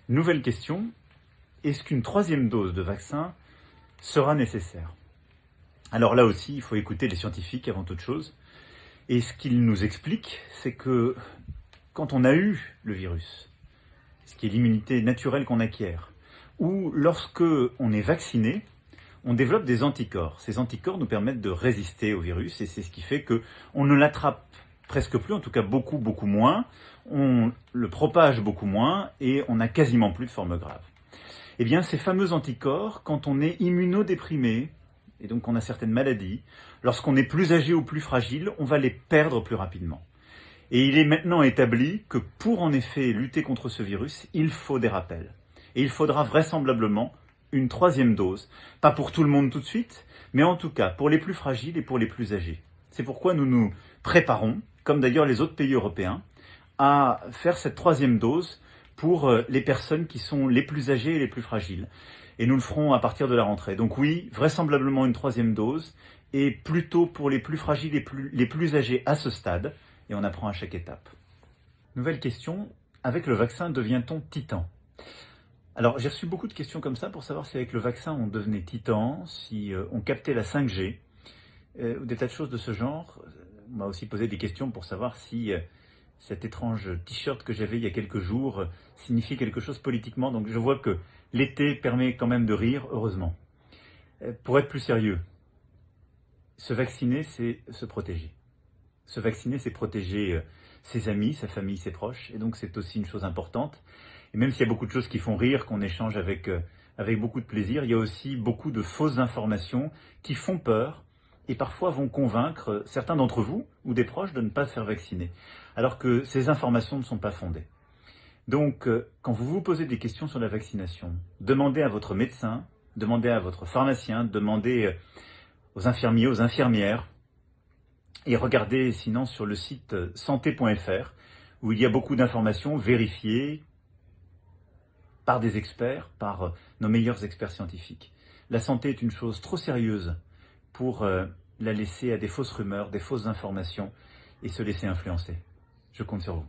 Nouvelle question, est-ce qu'une troisième dose de vaccin sera nécessaire? Alors là aussi, il faut écouter les scientifiques avant toute chose. Et ce qu'ils nous expliquent, c'est que quand on a eu le virus, ce qui est l'immunité naturelle qu'on acquiert, ou lorsque on est vacciné, on développe des anticorps. Ces anticorps nous permettent de résister au virus et c'est ce qui fait qu'on ne l'attrape presque plus, en tout cas beaucoup moins, on le propage beaucoup moins et on n'a quasiment plus de forme grave. Eh bien, ces fameux anticorps, quand on est immunodéprimé, et donc on a certaines maladies, lorsqu'on est plus âgé ou plus fragile, on va les perdre plus rapidement. Et il est maintenant établi que pour en effet lutter contre ce virus, il faut des rappels. Et il faudra vraisemblablement une troisième dose. Pas pour tout le monde tout de suite, mais en tout cas pour les plus fragiles et pour les plus âgés. C'est pourquoi nous nous préparons, comme d'ailleurs les autres pays européens, à faire cette troisième dose pour les personnes qui sont les plus âgées et les plus fragiles. Et nous le ferons à partir de la rentrée. Donc oui, vraisemblablement une troisième dose, et plutôt pour les plus fragiles et les plus âgés à ce stade, et on apprend à chaque étape. Nouvelle question, avec le vaccin devient-on titan? Alors j'ai reçu beaucoup de questions comme ça pour savoir si avec le vaccin on devenait titan, si on captait la 5G, ou des tas de choses de ce genre. On m'a aussi posé des questions pour savoir si cet étrange t-shirt que j'avais il y a quelques jours signifiait quelque chose politiquement. Donc je vois que l'été permet quand même de rire, heureusement. Pour être plus sérieux, se vacciner, c'est se protéger. Se vacciner, c'est protéger ses amis, sa famille, ses proches. Et donc c'est aussi une chose importante. Et même s'il y a beaucoup de choses qui font rire, qu'on échange avec beaucoup de plaisir, il y a aussi beaucoup de fausses informations qui font peur et parfois vont convaincre certains d'entre vous ou des proches de ne pas se faire vacciner, alors que ces informations ne sont pas fondées. Donc, quand vous vous posez des questions sur la vaccination, demandez à votre médecin, demandez à votre pharmacien, demandez aux infirmiers, aux infirmières, et regardez sinon sur le site santé.fr, où il y a beaucoup d'informations vérifiées par des experts, par nos meilleurs experts scientifiques. La santé est une chose trop sérieuse pour la laisser à des fausses rumeurs, des fausses informations et se laisser influencer. Je compte sur vous.